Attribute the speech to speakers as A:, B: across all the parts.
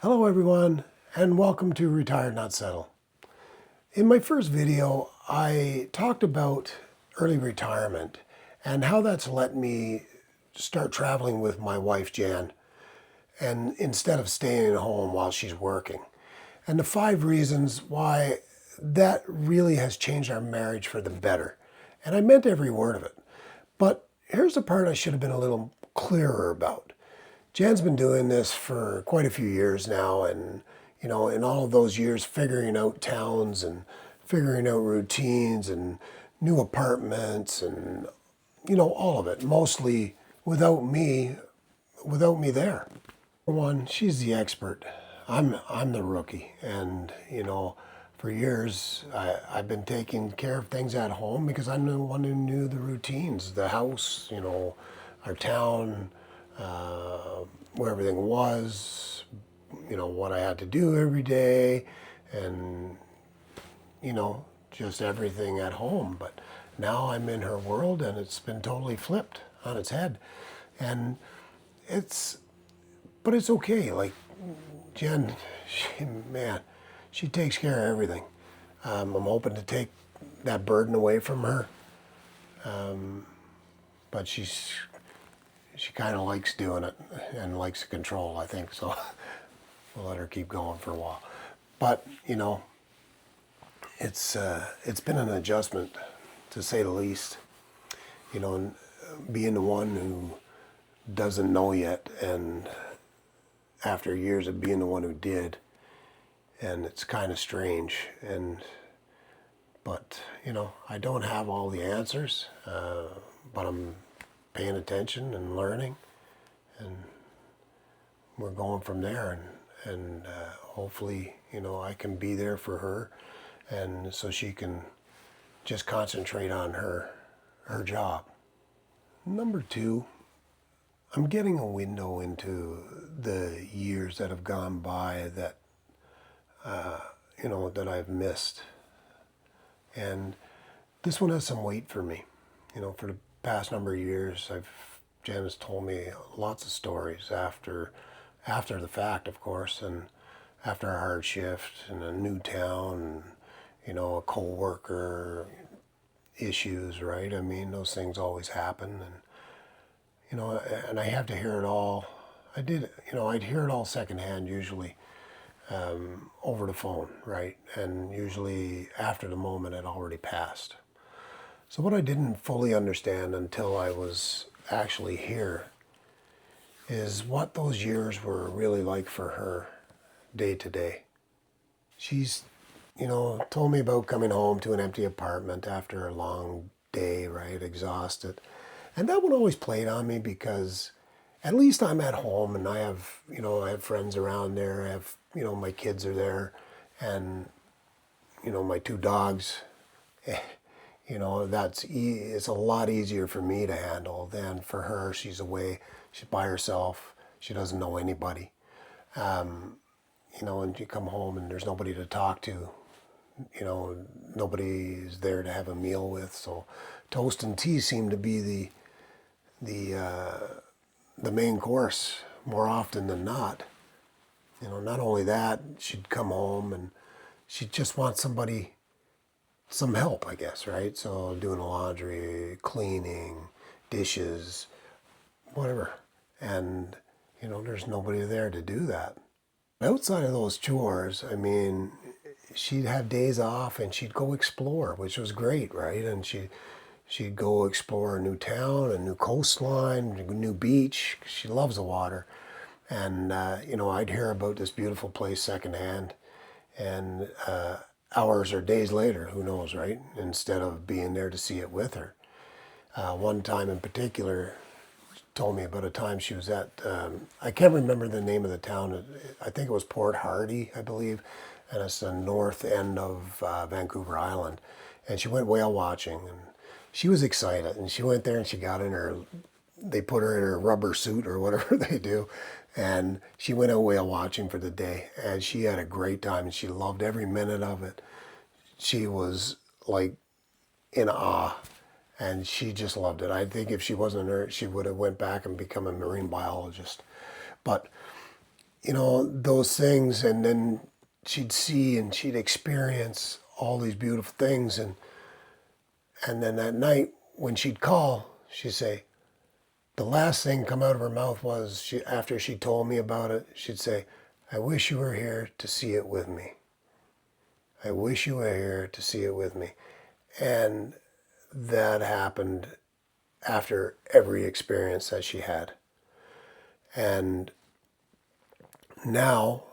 A: Hello everyone, and welcome to Retire Not Settle. In my first video, I talked about early retirement and how that's let me start traveling with my wife Jan, and instead of staying at home while she's working. And the 5 reasons why that really has changed our marriage for the better. And I meant every word of it. But here's the part I should have been a little clearer about. Jan's been doing this for quite a few years now, and in all of those years, figuring out towns and figuring out routines and new apartments and all of it, mostly without me there. For one, she's the expert. I'm the rookie, and for years I've been taking care of things at home because I'm the one who knew the routines, the house, our town, where everything was, what I had to do every day, and just everything at home. But now I'm in her world, and it's been totally flipped on its head, and it's but it's okay. Like Jen, she takes care of everything. I'm hoping to take that burden away from her, but she kind of likes doing it and likes the control, I think. So we'll let her keep going for a while. But it's been an adjustment, to say the least. And being the one who doesn't know yet, and after years of being the one who did, and it's kind of strange. But I don't have all the answers, but I'm paying attention and learning, and we're going from there. And hopefully, I can be there for her, and so she can just concentrate on her job. Number 2, I'm getting a window into the years that have gone by that that I've missed, and this one has some weight for me. For the past number of years, Jan has told me lots of stories after the fact, of course, and after a hard shift in a new town, and a co-worker issues, right? I mean, those things always happen, and I have to hear it all. I'd hear it all secondhand usually, over the phone, right? And usually after the moment had already passed. So what I didn't fully understand until I was actually here is what those years were really like for her day to day. She's, told me about coming home to an empty apartment after a long day, right? Exhausted. And that one always played on me because at least I'm at home and I have friends around there. I have, my kids are there, and, my 2 dogs. It's a lot easier for me to handle than for her. She's away, she's by herself, she doesn't know anybody. And you come home and there's nobody to talk to. Nobody's there to have a meal with. So toast and tea seem to be the main course more often than not. Not only that, she'd come home and she'd just want some help, I guess, right? So doing the laundry, cleaning, dishes, whatever. And, there's nobody there to do that. Outside of those chores, I mean, she'd have days off and she'd go explore, which was great, right? And she'd go explore a new town, a new coastline, a new beach. She loves the water. And, I'd hear about this beautiful place secondhand. And hours or days later, who knows, right? Instead of being there to see it with her. One time in particular, told me about a time she was at, I can't remember the name of the town. I think it was Port Hardy, I believe. And it's the north end of Vancouver Island. And she went whale watching, and she was excited. And she went there and she got in they put her in her rubber suit or whatever they do. And she went out whale watching for the day. And she had a great time and she loved every minute of it. She was like in awe, and she just loved it. I think if she wasn't her, she would have went back and become a marine biologist. But those things, and then she'd see and she'd experience all these beautiful things, and then that night when she'd call, she'd say, the last thing come out of her mouth was, after she told me about it, she'd say, I wish you were here to see it with me. I wish you were here to see it with me. And that happened after every experience that she had. And now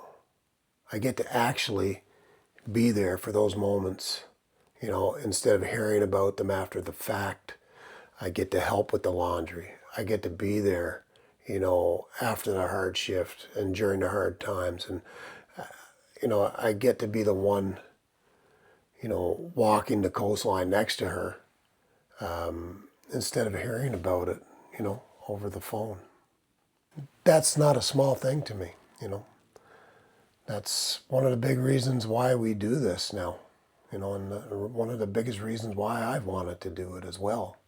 A: I get to actually be there for those moments, instead of hearing about them after the fact. I get to help with the laundry. I get to be there, after the hard shift and during the hard times. And, I get to be the one, walking the coastline next to her, instead of hearing about it, over the phone. That's not a small thing to me, That's one of the big reasons why we do this now, and one of the biggest reasons why I've wanted to do it as well.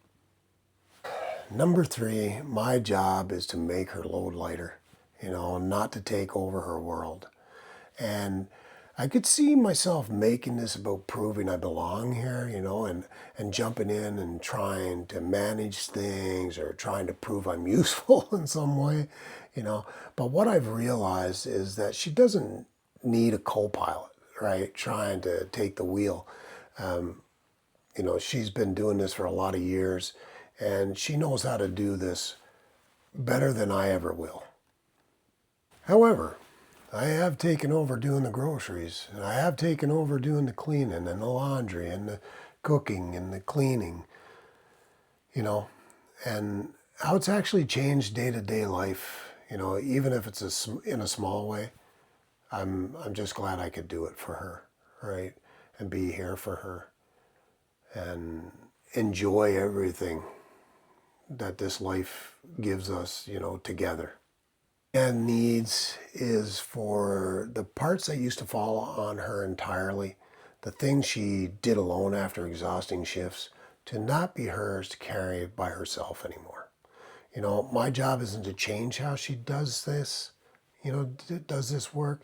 A: Number 3, my job is to make her load lighter, not to take over her world. And I could see myself making this about proving I belong here, and jumping in and trying to manage things or trying to prove I'm useful in some way, But what I've realized is that she doesn't need a co-pilot, right, trying to take the wheel. She's been doing this for a lot of years, and she knows how to do this better than I ever will. However, I have taken over doing the groceries, and I have taken over doing the cleaning and the laundry and the cooking and the cleaning, and how it's actually changed day-to-day life, even if it's in a small way. I'm just glad I could do it for her, right, and be here for her and enjoy everything that this life gives us, together. And needs is for the parts that used to fall on her entirely, the things she did alone after exhausting shifts, to not be hers to carry by herself anymore. My job isn't to change how she does this, does this work.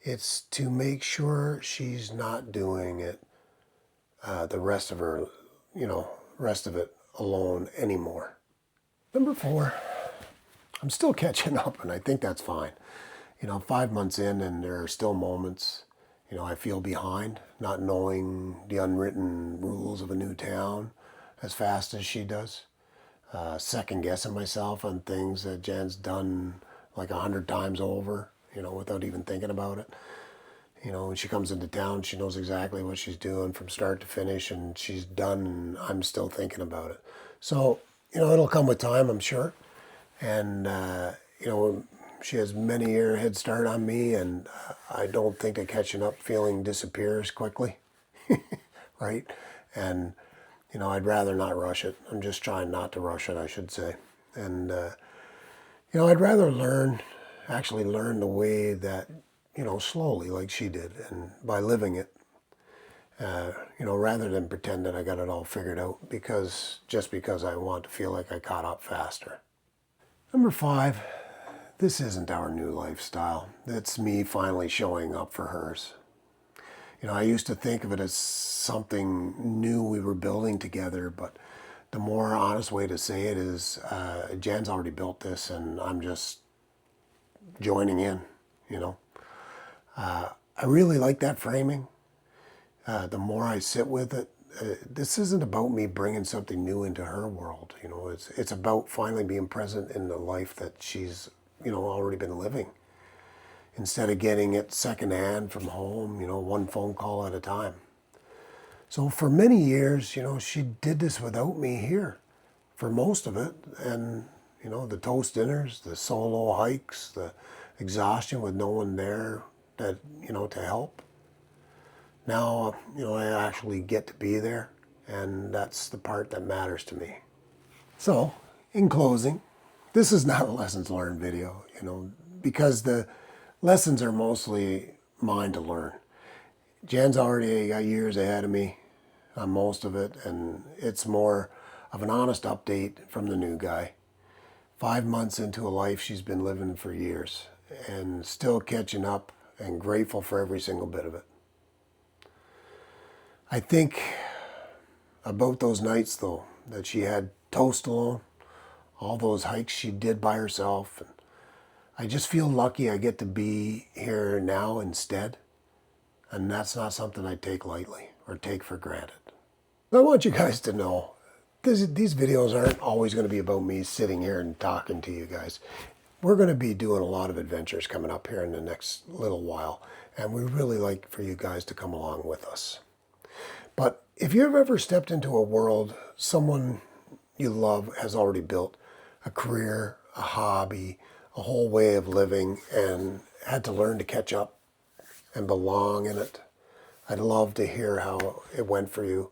A: It's to make sure she's not doing it the rest of it alone anymore. Number 4, I'm still catching up, and I think that's fine. 5 months in, and there are still moments, I feel behind, not knowing the unwritten rules of a new town as fast as she does. Second guessing myself on things that Jen's done like 100 times over, without even thinking about it. When she comes into town, she knows exactly what she's doing from start to finish, and she's done, and I'm still thinking about it. So, it'll come with time, I'm sure. And, she has many year head start on me, and I don't think the catching up feeling disappears quickly, right? And, I'd rather not rush it. I'm just trying not to rush it, I should say. And, I'd rather actually learn the way that, slowly like she did, and by living it, rather than pretend that I got it all figured out just because I want to feel like I caught up faster. Number 5, this isn't our new lifestyle. It's me finally showing up for hers. I used to think of it as something new we were building together, but the more honest way to say it is Jen's already built this, and I'm just joining in, I really like that framing. The more I sit with it, this isn't about me bringing something new into her world. It's about finally being present in the life that she's, already been living, instead of getting it secondhand from home, one phone call at a time. So for many years, she did this without me here for most of it. And, the toast dinners, the solo hikes, the exhaustion with no one there that, to help. Now, I actually get to be there, and that's the part that matters to me. So, in closing, this is not a lessons learned video, because the lessons are mostly mine to learn. Jen's already got years ahead of me on most of it, and it's more of an honest update from the new guy. 5 months into a life she's been living for years, and still catching up and grateful for every single bit of it. I think about those nights, though, that she had toast alone, all those hikes she did by herself. And I just feel lucky I get to be here now instead. And that's not something I take lightly or take for granted. I want you guys to know these videos aren't always going to be about me sitting here and talking to you guys. We're going to be doing a lot of adventures coming up here in the next little while. And we really like for you guys to come along with us. But if you've ever stepped into a world someone you love has already built, a career, a hobby, a whole way of living, and had to learn to catch up and belong in it, I'd love to hear how it went for you.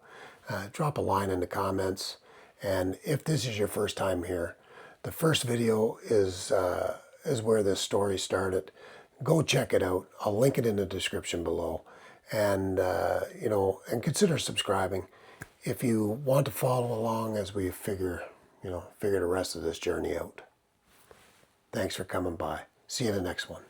A: Drop a line in the comments. And if this is your first time here, the first video is where this story started. Go check it out. I'll link it in the description below. And, and consider subscribing if you want to follow along as we figure the rest of this journey out. Thanks for coming by. See you in the next one.